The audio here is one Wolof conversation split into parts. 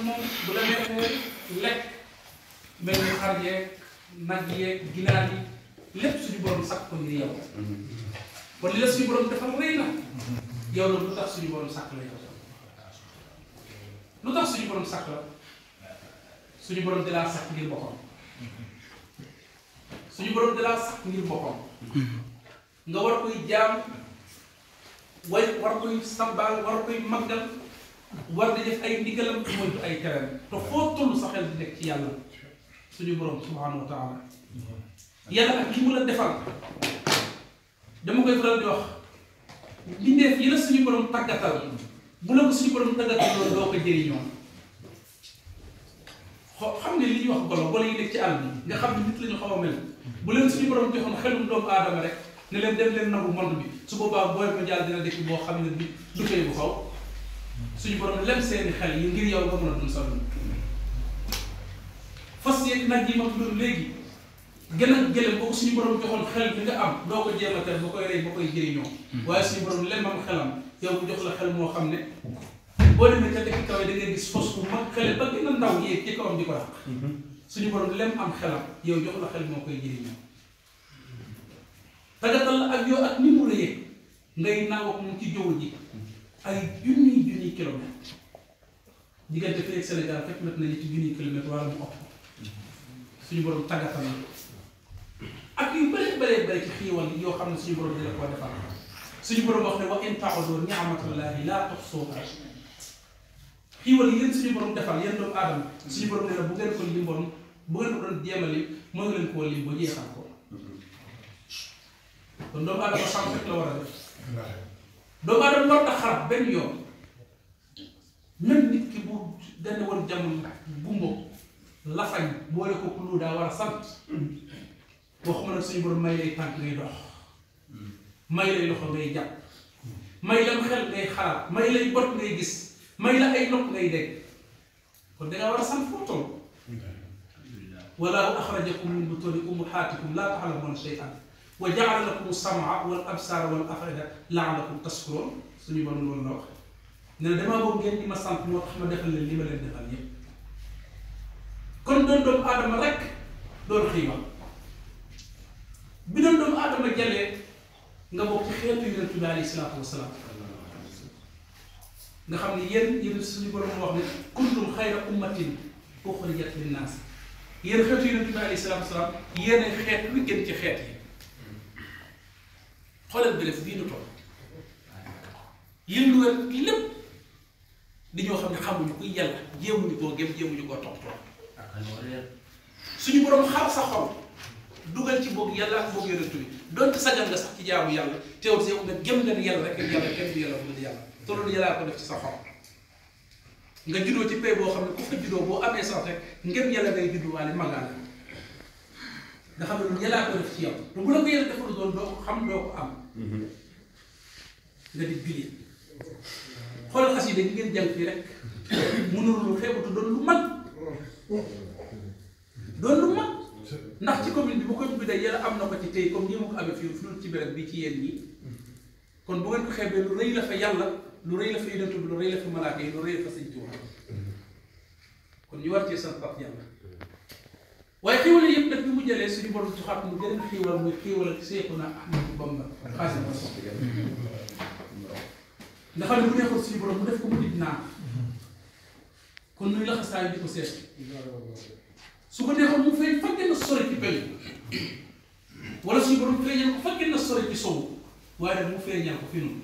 moom bu la neexee lekk mel ni xar yeeg nag yeeg ginaar yi lépp suñu borom sàkk ko ngir yow kon li la suñu borom defal rëy na yow la lu tax suñu borom sàkk la yow lu tax suñu borom sàkk la suñu borom di laa sàkk ngir boppam suñu borom di laa sàkk ngir boppam nga war koy jaam war koy sabbaal war koy màggal war di def ay ndigalam moytu ay tereem te foo toll sa xel di nekk ci yàlla suñu borom subhanahu wa taala yàlla ak li mu la defal dama koy faral di wax bindeef yi la suñu borom tàggatal bu la ko suñu borom tàggatal loolu doo ko jëriñoo xam ne li ñuy wax golo yi nekk ci àll bi nga xam ne nit la ñu xaw a mel bu leen suñu borom joxoon xelum doomu aadama rek ne leen dem leen nangu monde bi su boobaa booy ko jàll dina dëkk boo xam ne bi du koy bu xaw suñu borom lem seeni xel yi ngir yow nga mën a dund sa dund fas yeeg nag yi ma tudd léegi gën a gëlëm boo ko suñu borom joxoon xel bi nga am doo ko jéem a teel ba koy rey ba koy jëriñoo waaye suñu borom lemam xelam yow bu jox la xel moo xam ne boo demee ca dëkk kaw da ngay gis fos bu mag xele ba gën a ndaw yéeg ci kawam di ko dàq suñu borom lem am xelam yow jox la xel moo koy jëriñoo tàggatal la ak yow ak ni mu la yëg ngay naaw ak moom ci jaww ji ay junniy kilomètres diggante fii ak Sénégal fekk na nañu ci junniy kilomètres wala mu ëpp suñu borom tàggatal la ak yu bëree ci xiiwal yoo xam ne suñu borom dina koo defal suñu borom wax ne wa in ta'udu ni'matallahi laa tuhsuha xiiwal yi yéen suñu borom defal yéen doomu aadama suñu borom ne la bu ngeen ko limboon bu ngeen ko doon jéemali moo ngi leen koo lim ba jeexal ko kon doomu aadama xam rek la war a def doomu aadama war a xarab benn yoon même nit ki bu dana woon jamono gumbo lafañ boole ko ku lu daa war a sant waxuma nag suñu borom may lay tànk ngay dox may lay loxo ngay jàpp may lam xel ngay xalaat may lay bot ngay gis may la ay nopp ngay dégg kon dangaa war a sant foo toll wallahu axrajakum min butuni ummahaatikum laa ta'lamuuna shay'an wa ja'ala lakum as-sam'a wal absaara wal af'ida la'allakum tashkuruun suñu borom loolu la wax ne na damaa bëgg ngeen di ma sant moo tax ma defal leen li ma leen defal yépp kon doon doomu aadama rek doon xiiwal bi doon doomu aadama jalee nga bokk ci xeetu yonent bi alayhi salaatu wasalaam nga xam ne yéen suñu borom wax ne kuntum xayra ummatin uxrijat linnaas yéen xeetu yonent bi alayhi salaatu wasalaam yéen ay xeet wi gën ci xeet yi xoolal bi def bii nu toll yéen lu wér lépp di ñoo xam ne xamuñu kuy yàlla jéemuñu koo gëm jéemuñu koo topp suñu borom xar sa xol dugal ci boog yàlla ak boog yonent bi donte sagal nga sax ci jaamu yàlla teewul si nga gëm nga ni yàlla rek yàlla kenn du yàlla bu dul yàlla te loolu yàllaa ko def ci sa xol nga juddoo ci pay boo xam ne ku fa juddoo boo amee sax rek ngëm yàlla ngay judduwaale magaale nga xam ne loolu yàllaa ko def ci yow te bu la ko yàlla defal doon doo ko xam doo ko am nga di bili xoolal xas yi dañ ngeen jàng fii rek mënul lu xeebatu doon lu mag ndax ci commune bi bu ko bi day yàlla am na ko ci tey comme ni ma ko amee fii ci béréb bi ci yéen ñi kon bu ngeen ko xeebee lu rëy la fa yàlla lu rëy la fa yonent bi lu rëy la fa malaaka yi lu rëy la fa sëñ Tuubaa kon ñu war cee sant yàlla waaye xiiwal yëpp nag bi mu jëlee suñu borom ci xam mu gën a xiiwal muy xiiwal Seexuna Ahmadu Bamba Xaadimu Rasuul nga xam ne bu neexoon suñu borom mu def ko mu nit naan kon nuy la xasaay di ko seet su ko neexoon mu fay fa gën a sori ci penku wala suñu borom feeñal ko fa gën a sori ci sowu waaye nag mu feeñal ko fi noonu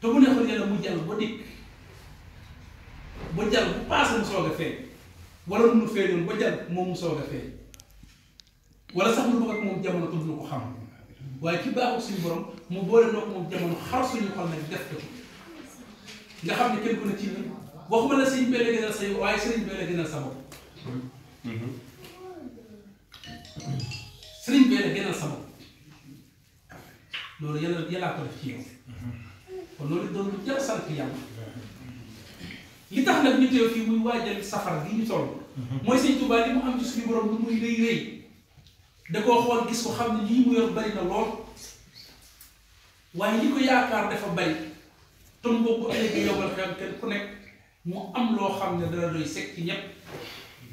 te bu neexoon yàlla mu jàll ba dikk ba jàll bu paase mu soog a feeñ wala mu feeñoon ba jàll moom mu soog a feeñ wala sax mu bëgg ak moom jamono te du ko xam waaye ci baaxul suñu borom mu boole noo ko moom jamono xar suñu xol nag def ko ci nga xam ne kenn ku ne ci ni waxuma la sëriñ bee la gënal sa waaye sëriñ bee la gënal sa bopp sëriñ bee la gënal sa bopp loolu yàllaa ko def ci yow kon loolu doon lu jar sant yàlla li tax nag ñu teew fii muy waajal safar gi ñu toll mooy sëñ Tuubaa li mu am ci suñu borom lu muy rëy rëy da koo xool gis ko xam ne lii mu yor bari na lool waaye li ko yaakaar dafa bari tom boo ko ëllëgee yombal xam kenn ku nekk mu am loo xam ne dana doy sekk ci ñëpp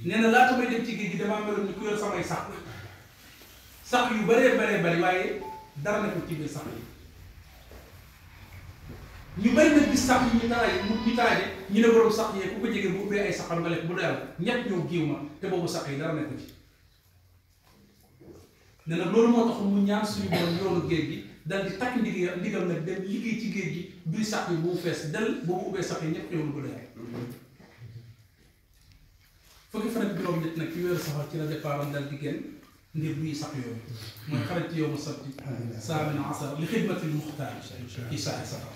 nee na laata may dem ci géej gi damaa meloon ni ku yor samay sax yu bëree bëri waaye dara nekkul ci biir sax yi ñu bëri nag gis sax yi ñu taaje ñu ne borom sax yee ku ko jege bu ubbee ay saxam nga lekk bu doyal ñëpp ñëw giiw ma te boobu sax yi dara nekkul ci ne nag loolu moo tax mu ñaan suñu borom yoonu géej gi dal di takk ndigam nag dem liggéey ci géej gi duy sax yi bu mu fees del boobu ubbee sax yi ñëpp ñëw lu bu doyal fukki fan ak juróom ñett nag ci weeru safar ci la départ dal di génn ngir duy sax yooyu mooy xarit yow ma sabti saamina asar li xidmatil muxtaar ci saxi safar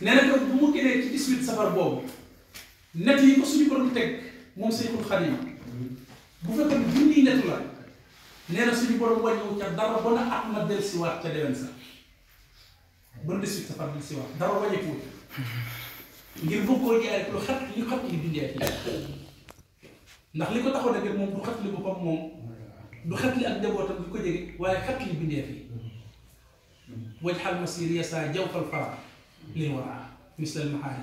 nee na ko bu mu génnee ci 18 safar boobu net yi ko suñu borom teg moom Seexul Xadiim bu fekkoon junniy netu la nee na suñu borom wàññiwu ca dara ba na at ma del siwaat ca déwén sa ba 18 safar del siwaat dara wàññeeku ngir bëgg koo jaay lu xat li bindee fii ndax li ko taxoon a gën moom du xat li boppam moom du xat li ak njabootam di ko jege waaye xat li bindee fii wajxal masir yasa jawfal fara lil wara mislal mahaari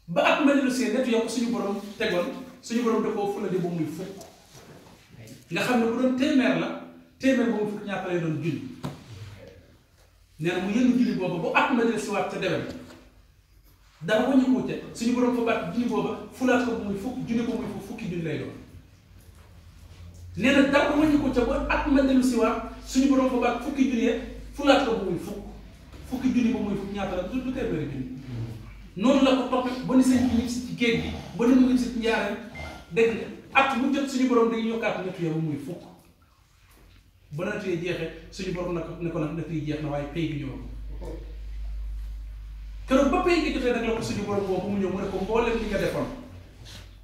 ba at ma dellu see netu yow suñu borom tegoon suñu borom da koo fulade ba muy fukk nga xam ne bu doon téeméer ba muy fukk ñaata lay doon junni nee na mu yëngu junni booba bu at ma dellu si waat ca dewen dara wañu ko ca suñu borom fa baat junni booba fulaat ko bu muy fukk junni ko muy fukki junni lay doon nee na dara wañu ko ca ba at ma dellu si waat suñu borom fa baat fukki junni fulaat ko bu muy fukki junni ba muy fukk ñaata la du téeméeri junni noonu la ko toppee ba ni sëñ bi ñib si ci géej gi ba ni mu ñib si ci njaareem dégg nga at mu jot suñu borom dañuy yokkaat nattu ya ba muy fukk ba nattu yi jeexee suñu borom ne ko nag nattu yi jeex na waaye pay gi ñëw keroog ba pay gi jotee nag la ko suñu borom boobu mu ñëw mu ne ko mboolem li nga defoon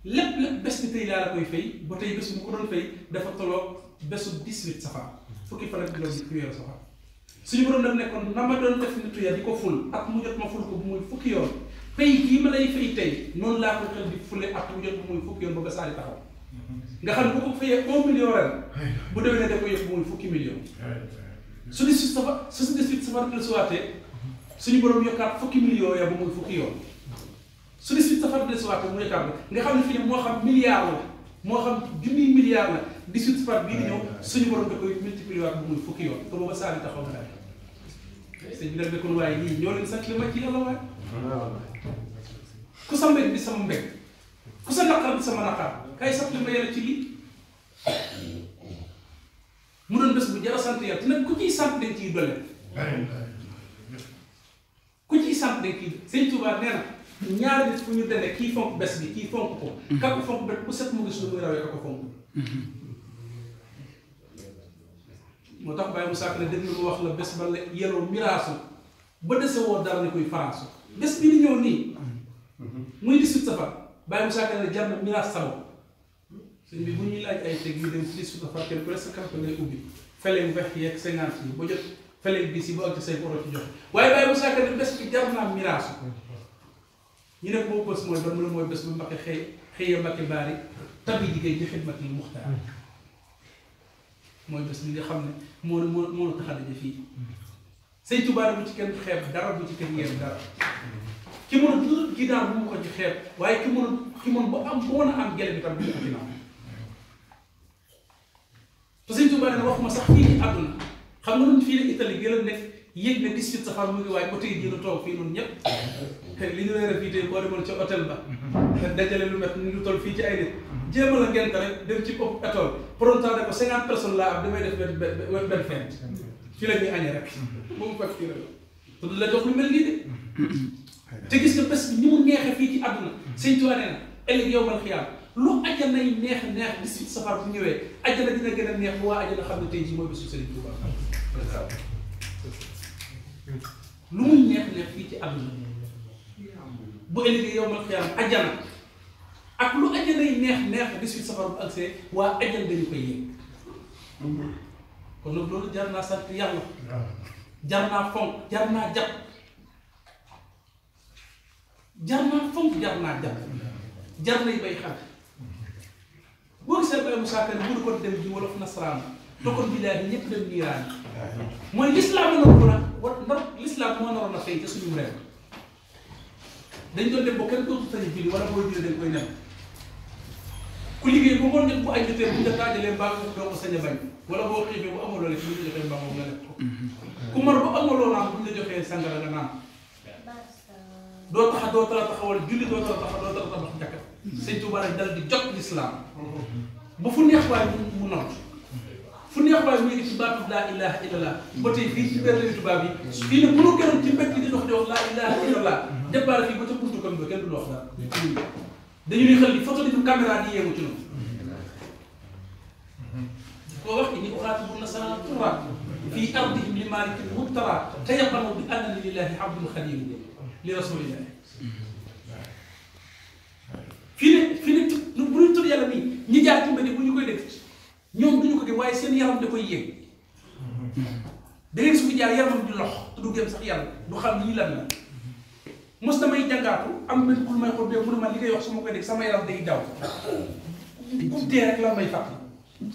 lépp bés ni tey laa la koy fay ba tey bés bu ko doon fay dafa toloo bésu 18 safar fukki fan ak juróom ci weeru safar suñu borom nag nekkoon na ma doon def nattu ya di ko ful at mu jot ma ful ko bu muy fukki yoon pay gii ma lay fay tey noonu laa ko xel di fule at mu jot bu muy fukki yoon ba ba saali taxaw nga xam ne bu ko fayee 1 million ren bu déwénee da koy yëpp bu muy fukki million su 18 safar la suwaatee suñu borom yokkaat fukki million ya ba muy fukki yoon su 18 safar la suwaatee mu yokkaat nga xam ne fii ne moo xam milliard la moo xam junniy milliard la 18 safar bii di ñëw suñu borom da koy multiplier waat bu muy fukki yoon te booba saali taxaw na daal sëñ bi nag ne kon waaye ñii ñoo leen sant li ma ci yàlla waaye ku sa mbég bi sama mbég ku sa naqar bi sama naqar kay sant li ma yàlla ci lii mu doon bés bu jar a sant yàlla te nag ku ciy sant dañ ciy dolle ku ciy sant dañ ciy sëñ Tuubaa nee na ñaari nit fu ñu dene kii fonk bés bi kii fonk ko ka ko fonk bés bu set mu gis lu muy rawee ka ko fonk moo tax Baye Moussa Ka ne dégg nga wax la bés ba la yeloo miraasu ba dese woo dara ni koy faraasu bés bi di ñëw nii muy 18 safar Baye Moussa Ka ne jar na miraas sabo sëñ bi bu ñuy laaj ay teg yu dem ci 18 safar kenn presque kampe ngay ubbi feleem vex yeeg 50 yi ba jot feleem bi si bu ak ci say oro ci joxe waaye Baye Moussa Ka ne bés bi jar naa miraasu ñu ne boobu bés mooy ban mu ne mooy bés bu Mbakke xëyee Mbakke baari tabi jigéen ci xidmatil muxtaar mooy bés bi nga xam ne moo tax a daje fii sëñ Tuubaa bu ci kenn xeeb dara bu ci kenn yéem dara ki mën a dund ginnaaw bu mu ko ci xeeb waaye ki mën ba mën a am gele bi tam bu mu ko ginnaaw te sëñ Tuubaa ne waxuma sax fii ci àdduna xam nga ñun fii ne Italie gi la nekk yéeg ne 18 safar mu ngi waaye ba tey jii la toog fii noonu ñëpp li ñu leeral fii tey boo demoon ca hôtel ba dajale lu met ni lu toll fii ci ay nit jéemal a ngent rek dem ci ëpp étoile pronto ne ko 50 personnes laa am damay def benn fent fii la ñuy añee rek bu mu fekk fii rek te du la jox lu mel nii de te gis nga bés bi ni mu neexee fii ci àdduna sëñ Tuubaa nee na ëllëg yow mal xiyaam lu ajjana yi neex 18 safar bu ñëwee ajjana dina gën a neex bu waa ajjana xam ne tey jii mooy bésu Sëriñ Tuubaa lu muy neex fii ci àdduna bu ëllëgee yow mal xiyaam ajjana ak lu ajjana yi neex 18 safar bu agsee waa ajjana dañu koy yëg kon nag loolu jar naa sant yàlla jar naa fonk jar naa jàpp jar naa jàpp jar nay bay xam boo gisee Baye Moussa Ka ne bu ko dem ji wolof nasaraan tokkoon billaay bi ñëpp dem niiraan mooy lislaam moo naroon a feeñ ca suñu réew dañ doon dem ba kenn dootu sañ julli wala booy julli dañ koy nem ku liggéey ba ngoon jot bu añ jotee bu ñu la taajalee mbaa doo ko sañ a bañ wala boo xiifee bu amaloo lekk bu ñu la joxee mbaa nga lekk ko ku mar ba amaloo naan bu ñu la joxee sangara nga naan doo tala taxawal julli doo tala tabax jàkka sëñ Tuubaa rek dal di jot lislaam ba fu neex waay mu noot fu neex waay mu yëg ci baatu laa ilaha illallah ba tey fii ci benn tubaab yi fii ne bu ñu gënoon ci mbedd di dox di wax laa ilaha illallah départ fii ba ca buntu kam ba kenn du wax dara dañu ni xel ni photo di caméra di yéemu ci noonu koo wax ni uxaatibu nasara tura fii ardihim li malikin mubtara tayaqanu bi anna lillahi abdul xadim li rasulillahi fii ne bu ñu tudd yàlla nii ñi jaar ci mbedd bu ñu koy def ñoom duñu ko gëm waaye seen yaram da koy yéeg da ngay gis ku jaar yaramam di lox te du gëm sax yàlla du xam lii lan la mos damay jàngaatu am benn kul may xool bee mu ne man li ngay wax su ma koy def sama yaram day daw bu dee rek la may fàttali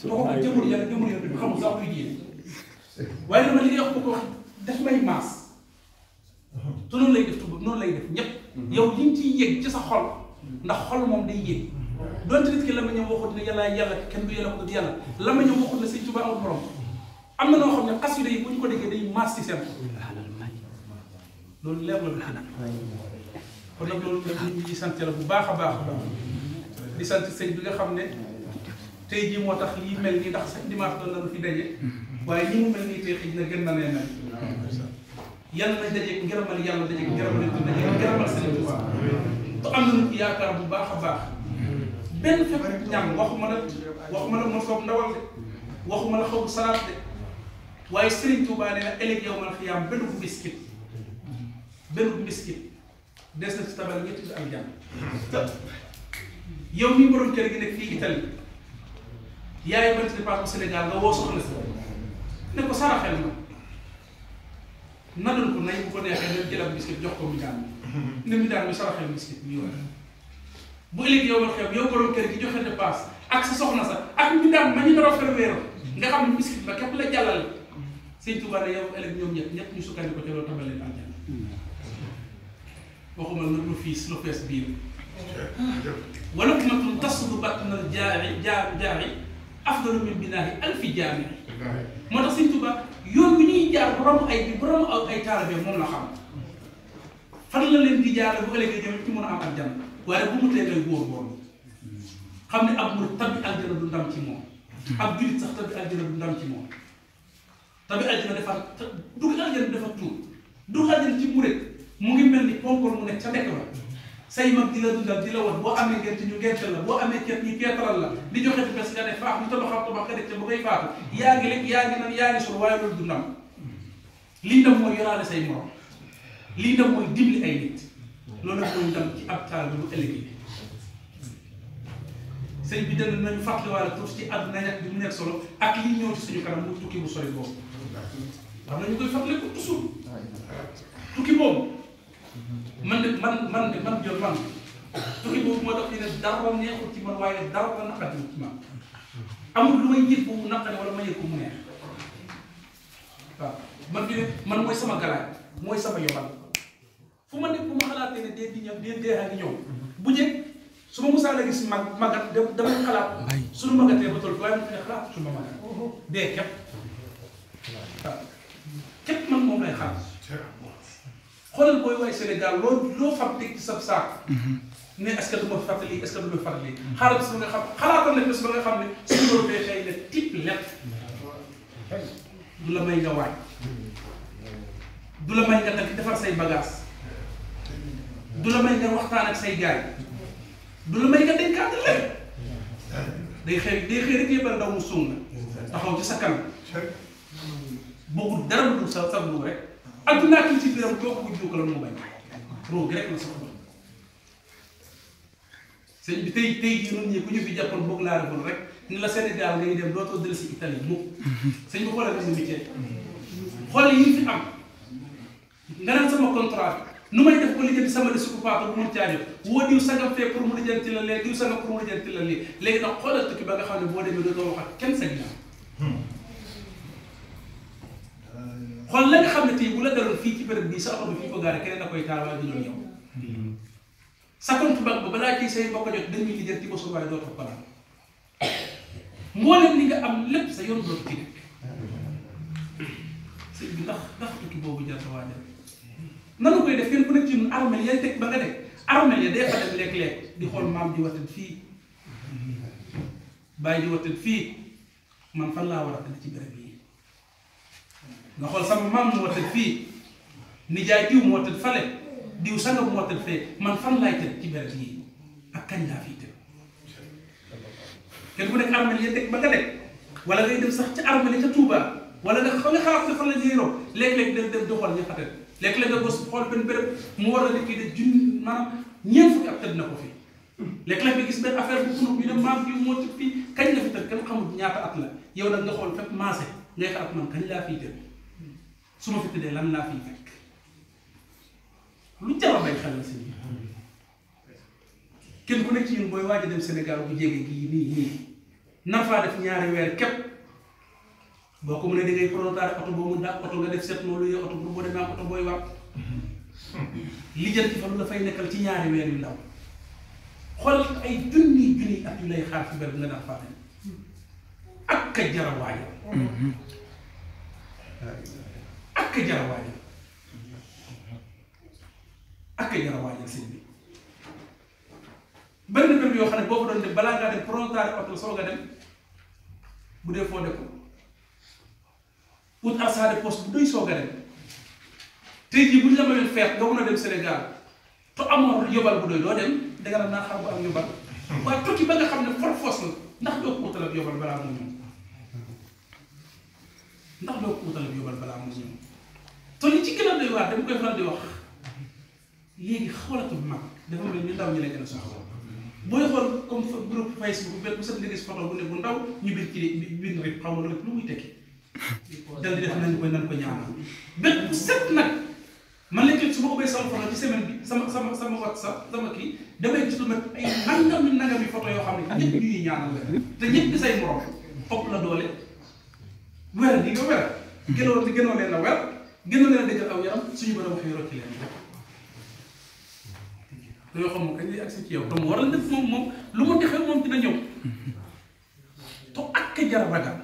soo ko jëmul yàlla bi xamul sax luy diine waaye dama li ngay wax bu ko wax daf may maas te noonu lay def tuba noonu lay def ñëpp yow li nga ciy yëg ci sa xol ndax xol moom day yëg donte nit ki la ma ñëw waxut ne yàlla kenn du yàlla ko du yàlla la ma ñëw waxut ne sëñ Tuubaa amul borom am na noo xam ne xasida yi bu ñu ko déggee day maas ci seen loolu leer la kon nag loolu nit ñi sant la bu baax a baax a baax di sant sëñ bi nga xam ne tey jii moo tax lii mel nii ndax sax dimanche doon nañu fi daje waaye ñi mu mel nii tey xëy na gën na leen mel yàlla nañ dajeeg ngërëmal yàlla dajeeg ngërëmal ngërëmal sëñ Tuubaa te am nañu yaakaar bu baax a baax benn fépp ñam waxuma la ma soob ndawal de waxuma la xaw salaat de waaye Sëriñ Tuubaa nee na ëllëg yow man xiyaam benn bu biskit des na ci tabal ñetti bi ak jàmm yow mi borom kër gi nekk fii Italie yaay bant dépasse Sénégal nga woo soxna si ne ko saraxel ma nadal ko nay bu ko neexee dem jël ab biskit jox ko mi daan ne mi daan mi saraxel biskit bi yow bu ëllëg yow man xew yow borom kër gi joxe dépasse ak sa soxna sa ak mi daan ma ñu naroo fer wéeram nga xam ne biskit ba képp la jàllale Sëñ Tuubaa ne yow ëllëg ñoom ñëpp ñu sukkandiku ca loolu tabal leen àjjana waxuma nag lu fiis lu fees biir wala ku matum tasdu batnal jaari afdalu min binaahi alfi jaami moo tax Sëñ Tuubaa yoon bi ñuy jaar borom ay taalibe moom la xam fan la leen di jaarale bu ëllëgee ñoom ci mën a am àjjana waaye bu mu tee ngay góor xam ne ab murid tabbi aljana du ndam ci moom ab julit sax tabbi aljana du ndam ci moom tabbi aljana dafa dugg aljana dafa tuur dugg aljana ci murid mu ngi mel ni ponkol mu nekk ca nekk ba say mag di la dundal di la wax boo amee ngent ñu ngental la boo amee ket ñu keetaral la di joxe ci bés nga def faax ñu tabax nga def ca ba ngay faatu yaa ngi lekk yaa ngi nan yaa ngi sol waaye loolu du ndam lii ndam mooy yoraale say morom lii ndam mooy dimbali ay nit loolu mooy ndam ci ab taal bi bu ëllëgee sëñ bi dana nañu fàttaliwaale tuuti ci àdduna ñàkk bi mu nekk solo ak li ñëw ci suñu kanam mu tukki bu sori boobu wax nañu koy fàttali ko toujours tukki boobu man jot man tukki boobu moo tax ñu ne dara neexul ci man waaye dara naqari ci man amul lu may yëg bu mu naqari wala ma yëg ko mu neex waaw man bi ne man mooy sama galaay mooy sama yobal fu ma nekk bu ma xalaatee ne dee di ñëw dee a ngi ñëw bu njëkk su ma musaa la gis magat damay xalaat suñu magatee ba toll waaye mu fi ne xalaat su ma magat dee képp waaw képp man moom lay xalaat xoolal booy waay Sénégal loo xam teg ci sab saak ne est-ce que du ma fàttali est-ce que du ma fàttali xaaral bis ba nga xam xalaatal na bis ba nga xam ne suñu loolu bee xëy ne type lett du la may nga waaj du la may nga tamit defar say bagage du la may nga waxtaan ak say gaay du la may nga dénkaat lépp day xëy rek yëppal ndaw mu suum la taxaw ci sa kanam bëggul dara lu dul sa lu rek adduna ak li ci biiram doo ko jóg la mu bañ roog rek la soxla sëñ bi tey jii ñun ñii ku ñu fi jàppoon boog laa defoon rek ni la Sénégal ngay dem dootoo dellu si Italie mukk sëñ bi xoolal mu métier xool yi ñu fi am nga naan sama contrat nu may def ko lijjanti sama discoupable bu mun caa jot woo diw sangam fee pour mu lijjanti la lee diw sangam pour mu lijjanti la lii léegi nag xoolal tukki ba nga xam ne boo demee dootoo wax ak kenn sa ginnaaw xool la nga xam ne tey bu la daloon fii ci béréb bii sa oto bi fi ñu ko gaaree keneen na koy taal waaye du doon yow sa compte banque ba balaa ciy say mbokk jot dañuy lijjanti ko su waaye doo toog balaa mboolem li nga am lépp sa yoon dootu ci nekk sëñ bi ndax tukki boobu jar sa waajal nanu koy def kenn ku nekk ci ñun armel yaay teg ba nga nekk armel ya day fa dem léeg-léeg di xool maam di watat fii bàyyi di watat fii man fan laa war a tëdd ci béréb yi nga xool sama maam mu watat fii nijaay diw mu watat fale diw sanga mu watat fee man fan laay tëdd ci béréb yi ak kañ laa fii tëdd kenn ku nekk armel ya teg ba nga nekk wala ngay dem sax ci armel yi ca Touba wala nga xalaat ne fan la ñuy rob léeg-léeg dem di xool ña fa tëdd léeg-léeg nga gos xool benn béréb mu war a liggéey de junni maanaam ñeent fukki at tëdd na ko fi léeg-léeg nga gis benn affaire bu kunub ñu dem maam bi moo tëdd fii kañ la fi tëdd kenn xamul ñaata at la yow nag nga xool fépp maase ngay xalaat man kañ laa fiy tëdd su ma fi tëddee lan laa fiy fekk lu jar a bay xel la si kenn ku nekk ci ñun booy waaj a dem Sénégal bu jege gii nii na faa def ñaari weer képp boo ko mënee da ngay pronotaare oto boo mu daal oto nga def seet noonu yooyu oto pour boo demee am oto booy war lijjanti fa lu la fay nekkal ci ñaari weer yu ndaw xool ay junni at yu lay xaar fi bari nga daan faa dem ak ka jara waajal ak ka jara waajal ak ka jara waajal sëñ bi bari na béréb yoo xam ne boo fa doon dem balaa ngaa dem pronotaare oto soo nga dem bu dee foo dëkk ut arsaade poste bu doy soog a dem tey jii bu ñu la mayoon feet nga mën a dem Sénégal te amoo yóbbal bu doy doo dem danga la naa xar bu am yóbbal waaye tukki ba nga xam ne forfos na ndax doo ko utal ak yóbbal balaa moo ñëw ndax doo ko utal ak yóbbal balaa moo ñëw te li ci gën a doy waar dama koy faral di wax léegi xoolatul mag dafa mel ni ndaw ñi lay gën a soxla booy xool comme groupe Facebook bu set nga gis photo bu ne bu ndaw ñu biir ci biir rek xaw ma lu muy tekki dal di def nañ ko ñaanal bët bu set nag man léegi su ma ubbee sama photo ci semaine bi sama WhatsApp sama kii damay gis lu mat ay nangami photo yoo xam ne ñëpp ñuy ñaanal la te ñëpp di say morom ëpp la doole wér di nga wér gënoo leen a wér gënoo leen a dëggal aw yaram suñu borom wax yoroo ci leen te yoo xam moom kañ lay agsi ci yow te mu war a def moom lu mu defee moom dina ñëw te ak ka jar a ragal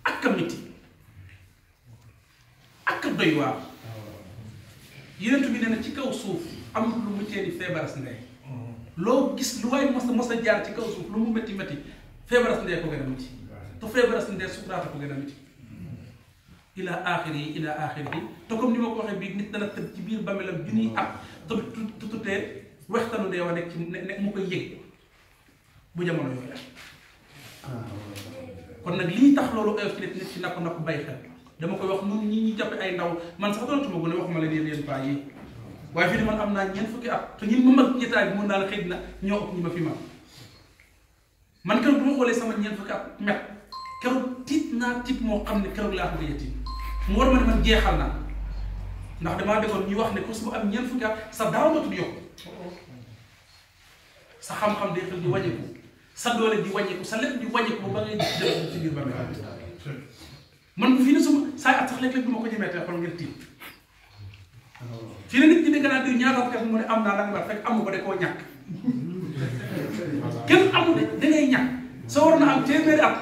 ak ka métti ak ka doy waar yeneen bi nee na ci kaw suuf amul lu mu teeni feebaras ndey loo gis lu waay mos a jaar ci kaw suuf lu mu métti feebaras ndey ko gën a métti te feebaras ndey sukuraata ko gën a métti ila axiri te comme ni ma ko waxee bii nit dana tëdd ci biir bàmmeelam junniy at te tututee wextanu ndee wa nekk ci ne mu koy yëg bu jamono yooyu kon nag lii tax loolu oyof ci nit ci na ko bàyyi xel dama koy wax ñun ñi ñuy jàppe ay ndaw man sax doonatuma ko ne waxuma la yéen paa yi waaye fii ni man am naa ñeent fukki at te ñi ma mag ñettaay bi mun naa la xëy na ñoo ëpp ñi ma fi man keroog bu ma xoolee sama ñeent fukki at met keroog tiit naa tiit moo xam ne keroog laa ko gëj a tiit mu war ma ne man jeexal naa ndax damaa déggoon ñuy wax ne ku su am ñeent fukki at sa daaw matul yokku sa xam-xam day xel di wàññeeku sa doole di wàññeeku sa lépp di wàññeeku ba ngay dem ci biir ba man fii ne suma saa at sax léeg-léeg du ma ko ñemee te xool ngeen tiit fii ne nit ñi dégg naa di ñaata kat mu ne am naa la nga fekk amu ko de koo ñàkk kenn amu de dangay ñàkk soo war na am téeméeri at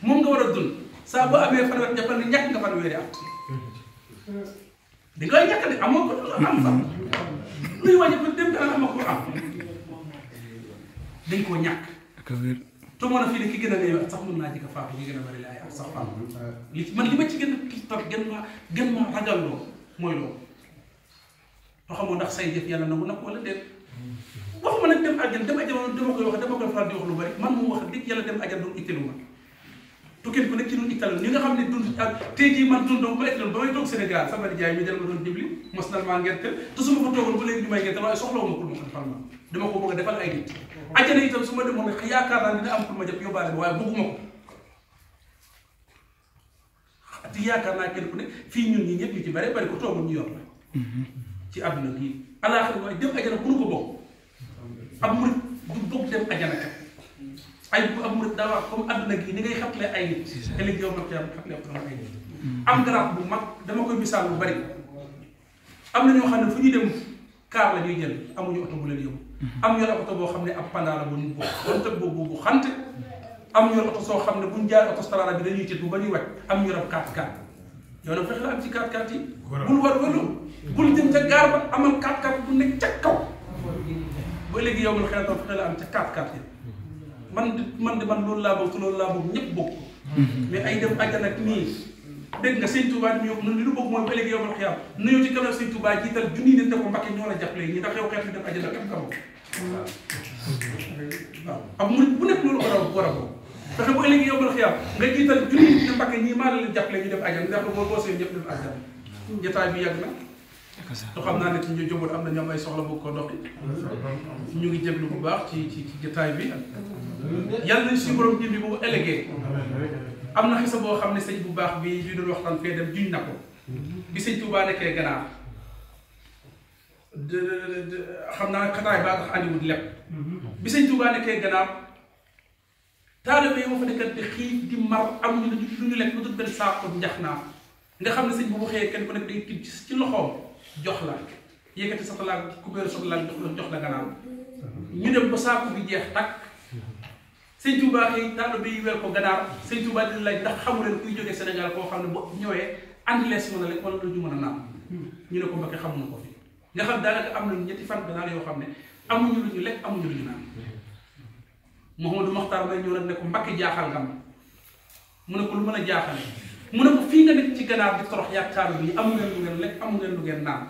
moom nga war a dund saa boo amee fanweer jàppal ne ñàkk nga fanweeri at di ngay ñàkk de amoo ko am sax luy wàññi ko dem dana amoo ko am dañ koo ñàkk te moo na fii ne ki gën a néew sax mën naa jëkk faatu ki gën a bari la ay at sax faatu li ma ci gën a kii toog gën ma ragal loo mooy loolu te xamoo ndax say jëf yàlla nangu na ko wala déet waxuma nag dem àjjana dem àjjana dama koy faral di wax lu bari man moom wax dëgg yàlla dem àjjana doon itteelu ma tu kenn ku nekk ci ñun ittal ñi nga xam ne dund ak tey jii man dund ba itteelu ba may toog Sénégal sama jaay mi jël ma doon jibli mos na maa ngerte te su ma ko toogoon ba léegi ñu may ngerte waaye soxlawu ma pour ma ko defal ma dama ko bëgg a defal ay nit àjjana itam su ma demoon nag yaakaar naa dina am pour ma jot yóbbaale ba waaye bëgguma ko te yaakaar naa kenn ku ne fii ñun ñi ñëpp ñu ci bari bari ko toogoon ñu yor la ci àdduna bii alaaxira waaye dem àjjana mënu ko bokk ab murit du bokk dem àjjana kat ay bu ab murit daa wax comme àdduna gii ni ngay xatlee ay nit ëllëg yow ma xatlee ko ay nit am garab bu mag dama koy misaal bu bari am na ñoo xam ne fu ñu dem kaar la ñuy jël amuñu oto bu leen yóbbu. am yor oto boo xam ne ab pandaala bu ñu bu xante am yor oto soo xam ne buñ jaay oto strada bi dañuy tëdd bu ba ñuy wàcc am yor ab 4x4 yow nag fexe la am ci 4x4 yi. bul war welu bul jëm ca gaar ba amal 4x4 bu nekk ca kaw ba léegi yow man xëy na fexe la am ca 4x4 yi man loolu laa bëgg te loolu laa bëgg ñëpp bëgg mais ay dem àjjana ak nii dégg nga sëñ Touba di ñu yóbbu li lu bëgg mooy ba léegi yow man xiyam nuyoo ci kanam sëñ Touba jiital junniy nit ne ko Mbàkke ñoo la jàppale ñi ndax yow xeet li dem àjjana képp kaw waaw am murid bu nekk loolu war a boobu fexe ba léegi yow man xiyam nga jiital junniy nit ne Mbàkke ñii maa la leen jàppale ñu dem àjjana ndax boo seen ñëpp dem àjjana jotaay bi yàgg na te xam naa ne ci ñu jógul am na ñoom ay soxla bëgg ko doxi ñu ngi jéglu bu baax ci jotaay bi yàlla nañ suñu borom jëmbi bu ëllëgee am na xisa boo xam ne sëñ bu baax bi ñu doon waxtaan fee dem juñ na ko bi sëñ Tuubaa nekkee ganaar xam naa xataay baa tax andiwut lépp bi sëñ Tuubaa nekkee ganaar taalibe yi moo fa nekkat di xiif di mar amuñu lu ñu lekk lu dul benn saako njax naa nga xam ne sëñ bu waxee kenn ku nekk day tibb ci loxoom jox la yëkkati sa talaag kubéeru sa talaag jox la ganaar ñu dem ba saako bi jeex takk sëñ Touba xëy taalibe yi weer ko ganaar sëñ Touba di laaj ndax xamu leen kuy jógee Sénégal koo xam ne boo ñëwee andi lees mën a lekk wala lu ñu mën a naan ñu ne ko Mbakke xamuñu ko fi nga xam daanaka am nañu ñetti fan ganaar yoo xam ne amuñu lu ñu lekk amuñu lu ñu naan Mouhamadou Mokhtar may ñëw nag ne ko Mbakke jaaxal nga ma mu ne ko lu mën a jaaxale mu ne ko fii nga nekk ci ganaar di torox yaag taalibe yi amu ngeen lu ngeen lekk amu ngeen lu ngeen naan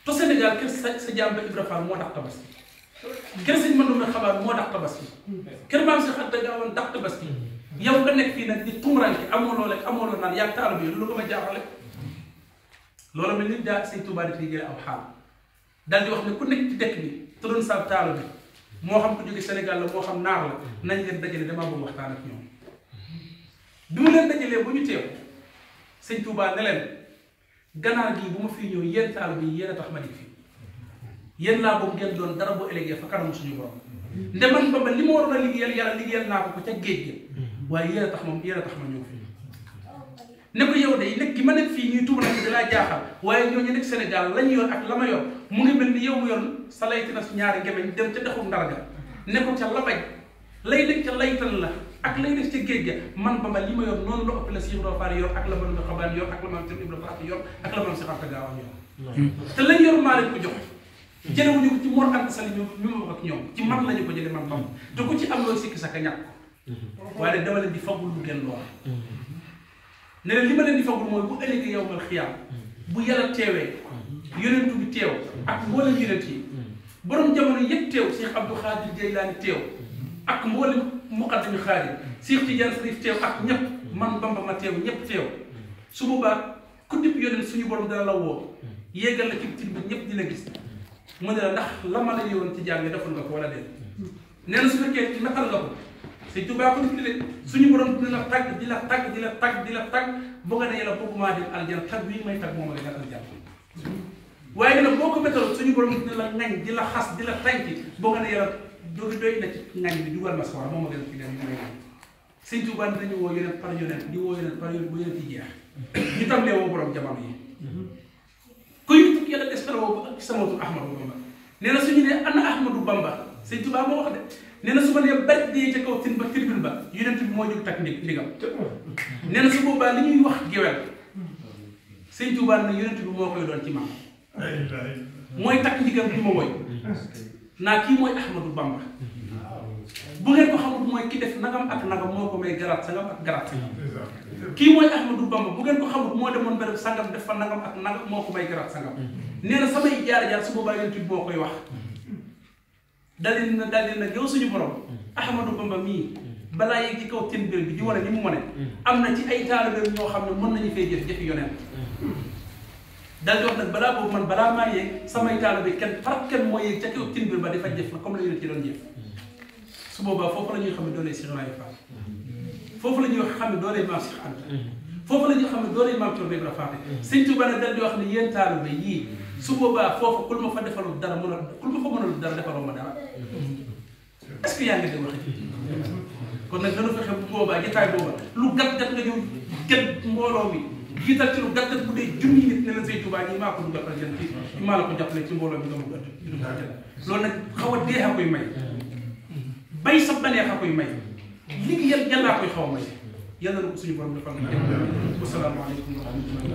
te Sénégal kër sa jaam ba Ibra Fall moo tax tabaski kër sëñ Mandoumbe xabaar moo tax tabaski kër maam si xatta gaawoon tax tabaski yow nga nekk fii nag di tumuranke amoo loo lekk amoo loo naan yaag taalibe yi loolu ko ma jaaxale loolu mel ni daa sëñ Tuubaa di fi jële aw xaal daal di wax ne ku nekk ci dëkk bi te doon saab taalibe bi moo xam ku jóge Sénégal la moo xam naar la nañ leen dajale damaa bëgg waxtaan ak ñoom bi mu leen dajalee bu ñu teew sëñ Tuubaa ne leen ganaar gii bu ma fii ñëw yéen taalibe yi yéen a tax ma di fii yéen laa boobu ngeen doon dara bu ëllëgee fa kanam suñu borom ndeman ba li ma waroon a liggéeyal yàlla liggéeyal naa ko ca géej gi waaye yéen a tax ma ñëw fii ne ko yow de nekk gi ma nekk fii ñuy tuuma nag di laa jaaxal waaye ñooñu nekk Sénégal lañ yor ak la ma yor mu ngi mel ni yow mu yor sa laytina su ñaari ngemeñ dem ca dexum ndarga ne ko ca labaj lay nekk ca laytan la ak lay nekk ca géej ga man ba ma li ma yor noonu la ëpp la si Ibra Faal yor ak la ma xabaan yor ak la ma Ibra Faal yor ak la ma si xarta gaawaan yor te lañ yor maa leen ko jox jëlewuñu ko ci Mor Anta Sali ñu ma wax ak ñoom ci man lañu ko jële man bam te ku ci am looy sikki saka ñàkk ko waaye dama leen di fagul lu ngeen lool ne leen li ma leen di fagul mooy bu ëllëgee yow mal xiyaam bu yàlla teewee yonentu bi teew ak mboolem yonent yi borom jamono yëpp teew Cheikh Abdou Khadir Jeylaani teew ak mboolem muqaddami Xaadir Cheikh Tidiane Sarif teew ak ñëpp man Bamba ma teew ñëpp teew su boobaa ku dib yonent suñu borom dana la woo yéegal la ci tit bi ñëpp dina gis mu ne la ndax la ma la yowoon ci jàng defal nga ko wala déet nee na su fekkee naqal nga ko Sëñ Tuubaa ko nit de suñu borom dina la tàgg di la tàgg di la tàgg di la tàgg boo nga ne yàlla bëgguma dem aljana tàgg bii may tàgg moom la gën aljana waaye nag boo ko méttal suñu borom dina la ŋañ di la xas di la tànki boo nga ne yàlla doy na ci ŋañ bi dugal ma sawar moom la gën ci dem ñu may Sëñ Tuubaa dañu woo yonent par yonent di woo yonent par yonent bu yonent yi jeex ñu tàmbalee woo borom jamono yi kuy tukki yàlla des na woo ak samatu Ahmadu Bamba nee na suñu nee ana Ahmadu Bamba Sëñ Tuubaa moo wax de nee na su ma nee bari dee ca kaw tin ba tribune ba yonent bi moo jóg takk ndigam nee na su boobaa li ñuy wax gewel Sëñ Tuubaa ne yonent bi moo koy doon ci maam mooy takk ndigam bi ma woy naa kii mooy Ahmadu Bamba bu ngeen ko xamul mooy ki def nagam ak nagam moo ko may garaat sangam ak garaat sangam kii mooy Ahmadu Bamba bu ngeen ko xamul moo demoon béréb sangam def fa nagam ak nagam moo ko may garaat sangam nee na samay jaar-jaar su boobaa yonent bi moo koy wax daldi na yow suñu borom Ahmadu Bamba mii balaa yegg ci kaw tin bi di wane ni mu wane am na ci ay taalibe ñoo xam ne mën nañu fay jëf jëfi yonent daal di wax nag balaa boobu man balaa maa yegg samay taalibe kenn kenn moo yegg ca kaw tin bi ba di fa jëf la comme la yonent ci doon jëf su boobaa foofu la ñuy xam ne doole Cheikh Ibrahima Fall foofu la ñuy xam ne doole maam Cheikh Anta foofu la ñuy xam ne doole maam Thierno Ibrahima Fall Sëñ Tuubaa nag daal di wax ne yéen taalibe yii su boobaa foofu kul ma fa defalul dara kul ma fa mënalul dara defaloo ma dara est-ce que yaa ngi dégg waxi kon nag dana fexe bu boobaa jotaay booba lu gat nga ñëw gën mbooloo mi jiital ci lu gàttal bu dee junni nit ne leen Sëñ Tuubaa ñi maa ko dugal àjjana ci maa la ko jàppale ci mbooloo bi nga mu gàtt di dugal àjjana loolu nag xaw a dee a koy may bay sa baneex a koy may liggéeyal yàllaa koy xaw a may yàlla na ko suñu borom defal na wasalaamaaleykum wa rahmatulah